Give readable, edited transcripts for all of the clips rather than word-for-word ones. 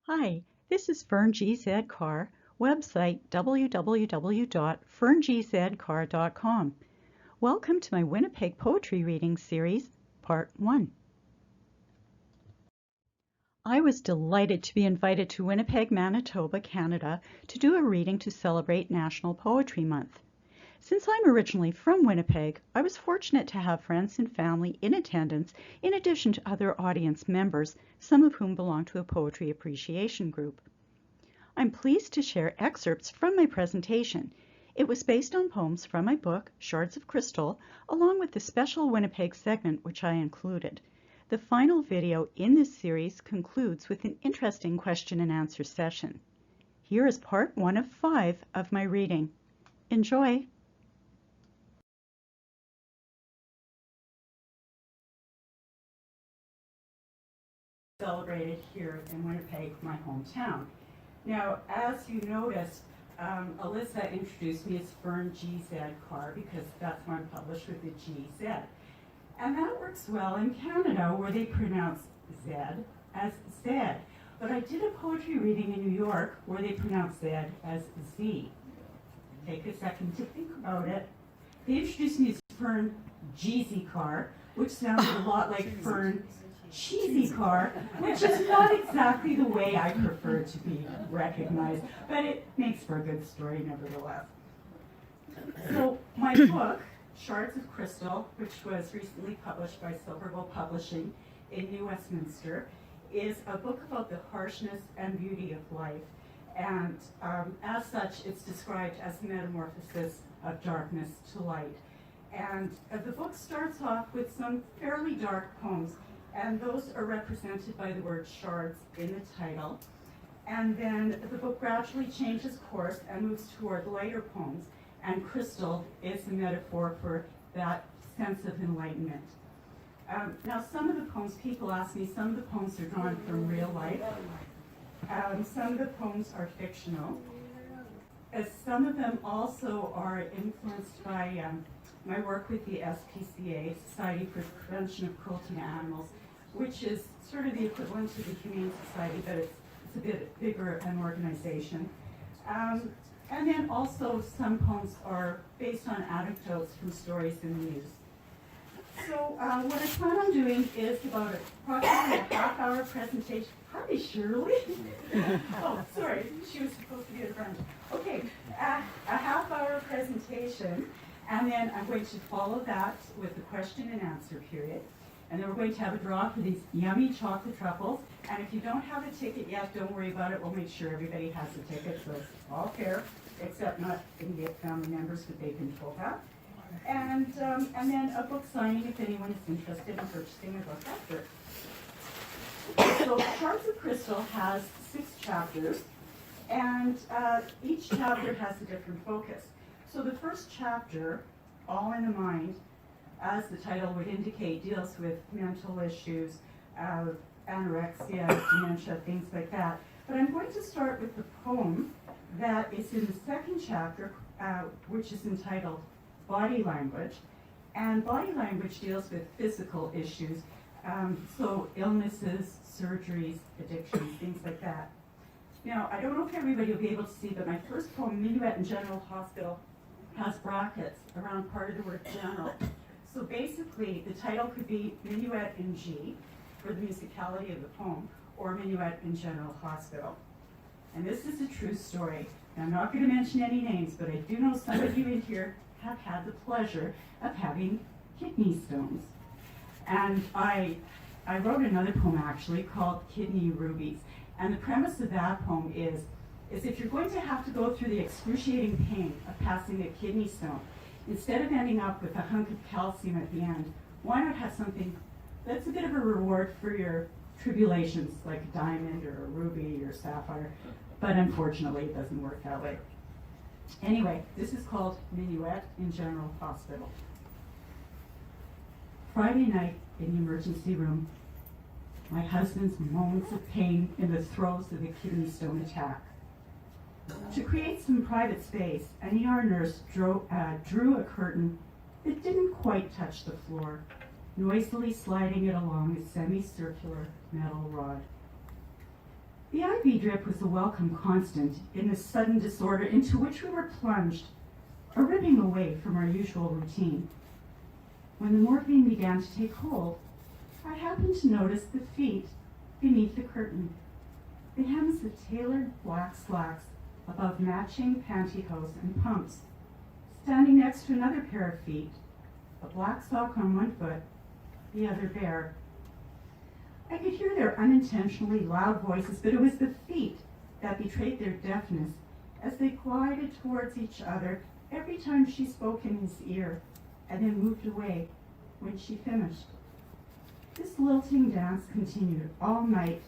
Hi, this is Fern G. Carr, website www.ferngzcarr.com. Welcome to my Winnipeg Poetry Reading Series, Part 1. I was delighted to be invited to Winnipeg, Manitoba, Canada, to do a reading to celebrate National Poetry Month. Since I'm originally from Winnipeg, I was fortunate to have friends and family in attendance in addition to other audience members, some of whom belong to a poetry appreciation group. I'm pleased to share excerpts from my presentation. It was based on poems from my book, Shards of Crystal, along with the special Winnipeg segment which I included. The final video in this series concludes with an interesting question and answer session. Here is part 1 of 5 of my reading. Enjoy! Celebrated here in Winnipeg, my hometown. Now, as you noticed, Alyssa introduced me as Fern G. Carr because that's why I'm published with the GZ. And that works well in Canada where they pronounce Z as Z. But I did a poetry reading in New York where they pronounce Z as Z. Take a second to think about it. They introduced me as Fern G. Carr, which sounded a lot like Fern Cheesy Carr, which is not exactly the way I prefer to be recognized, but it makes for a good story nevertheless. So my book, Shards of Crystal, which was recently published by Silverbow Publishing in New Westminster, is a book about the harshness and beauty of life. And as such, it's described as the metamorphosis of darkness to light. And the book starts off with some fairly dark poems, and those are represented by the word shards in the title. And then the book gradually changes course and moves toward lighter poems, and crystal is the metaphor for that sense of enlightenment. Now, some of the poems, people ask me, some of the poems are drawn from real life. Some of the poems are fictional. Some of them also are influenced by my work with the SPCA, Society for the Prevention of Cruelty to Animals, which is sort of the equivalent to the Humane Society, but it's a bit bigger an organization. And then also some poems are based on anecdotes from stories in the news. So what I plan on doing is about approximately a half-hour presentation. Hi, Shirley. Oh, sorry, she was supposed to be at brunch. Okay, a half-hour presentation, and then I'm going to follow that with a question and answer period. And then we're going to have a draw for these yummy chocolate truffles. And if you don't have a ticket yet, don't worry about it. We'll make sure everybody has a ticket, so it's all fair, except not immediate family members, but they control that. And then a book signing if anyone is interested in purchasing a book after. So Shards of Crystal has 6 chapters, and each chapter has a different focus. So the first chapter, All in the Mind, as the title would indicate, deals with mental issues, anorexia, dementia, things like that. But I'm going to start with the poem that is in the second chapter, which is entitled Body Language. And body language deals with physical issues, so illnesses, surgeries, addictions, things like that. Now, I don't know if everybody will be able to see, but my first poem, Minuet in General Hospital, has brackets around part of the word general. So basically, the title could be Minuet in G, for the musicality of the poem, or Minuet in General Hospital. And this is a true story. Now, I'm not going to mention any names, but I do know some of you in here have had the pleasure of having kidney stones. And I wrote another poem, actually, called Kidney Rubies. And the premise of that poem is if you're going to have to go through the excruciating pain of passing a kidney stone, instead of ending up with a hunk of calcium at the end, why not have something that's a bit of a reward for your tribulations, like a diamond or a ruby or sapphire? But unfortunately, it doesn't work that way. Anyway, this is called Minuet in General Hospital. Friday night in the emergency room, my husband's moments of pain in the throes of the kidney stone attack. To create some private space, an ER nurse drew a curtain that didn't quite touch the floor, noisily sliding it along a semicircular metal rod. The IV drip was a welcome constant in the sudden disorder into which we were plunged, a ripping away from our usual routine. When the morphine began to take hold, I happened to notice the feet beneath the curtain, the hems of tailored black slacks above matching pantyhose and pumps, standing next to another pair of feet, a black sock on one foot, the other bare. I could hear their unintentionally loud voices, but it was the feet that betrayed their deafness as they glided towards each other every time she spoke in his ear, and then moved away when she finished. This lilting dance continued all night,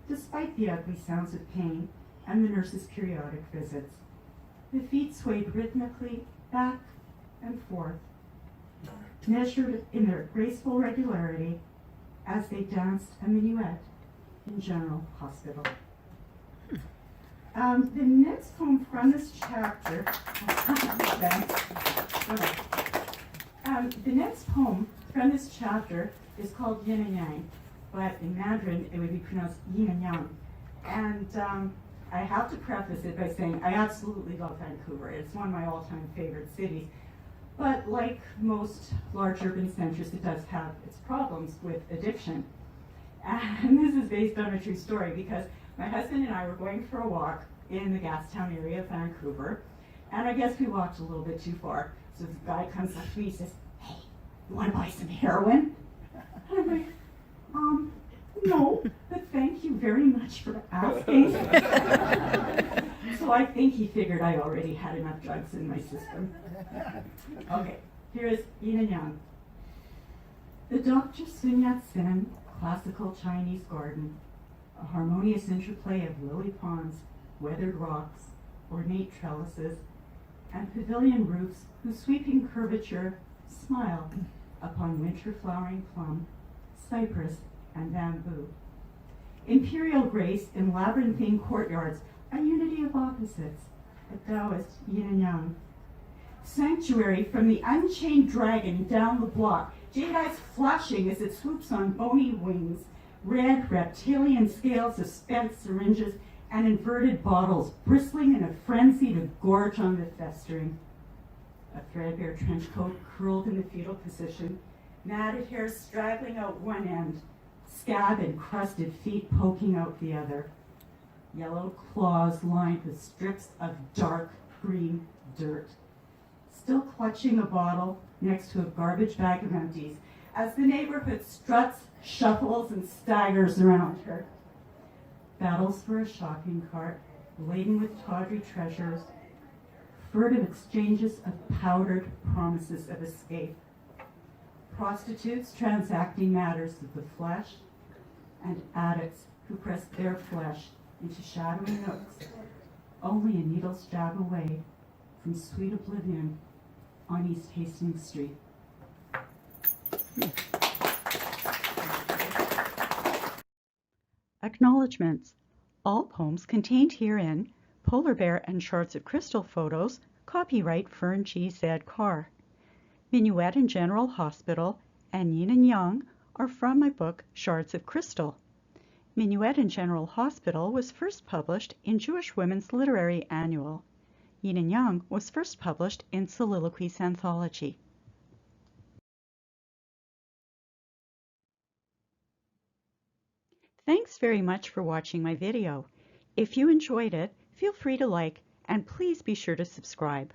despite the ugly sounds of pain and the nurse's periodic visits. The feet swayed rhythmically back and forth, measured in their graceful regularity as they danced a minuet in General Hospital. The next poem from this chapter, is called Yin and Yang, but in Mandarin it would be pronounced Yin and Yang. And I have to preface it by saying I absolutely love Vancouver. It's one of my all-time favorite cities. But like most large urban centers, it does have its problems with addiction. And this is based on a true story because my husband and I were going for a walk in the Gastown area of Vancouver, and I guess we walked a little bit too far. So this guy comes up to me and says, "Hey, you want to buy some heroin?" And I'm like, no, but thank you very much for asking. So I think he figured I already had enough drugs in my system. Okay, here is Yin and Yang. The Dr. Sun Yat-sen classical Chinese garden, a harmonious interplay of lily ponds, weathered rocks, ornate trellises, and pavilion roofs whose sweeping curvature smile upon winter-flowering plum, cypress, and bamboo. Imperial grace in labyrinthine courtyards, a unity of opposites, a Taoist yin and yang. Sanctuary from the unchained dragon down the block, jade eyes flashing as it swoops on bony wings, red reptilian scales of spent syringes and inverted bottles bristling in a frenzy to gorge on the festering. A threadbare trench coat curled in the fetal position, matted hair straggling out one end, scab and crusted feet poking out the other. Yellow claws lined with strips of dark green dirt. Still clutching a bottle next to a garbage bag of empties as the neighborhood struts, shuffles, and staggers around her. Battles for a shopping cart laden with tawdry treasures, furtive exchanges of powdered promises of escape. Prostitutes transacting matters of the flesh, and addicts who press their flesh into shadowy nooks, only a needle's jab away from sweet oblivion on East Hastings Street. Acknowledgements. All poems contained herein, Polar Bear and Shards of Crystal photos, copyright Fern G. Carr. Minuet and General Hospital and Yin and Yang are from my book Shards of Crystal. Minuet and General Hospital was first published in Jewish Women's Literary Annual. Yin and Yang was first published in Soliloquies Anthology. Thanks very much for watching my video. If you enjoyed it, feel free to like and please be sure to subscribe.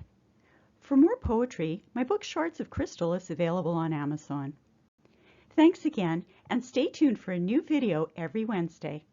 For more poetry, my book Shards of Crystal is available on Amazon. Thanks again, and stay tuned for a new video every Wednesday.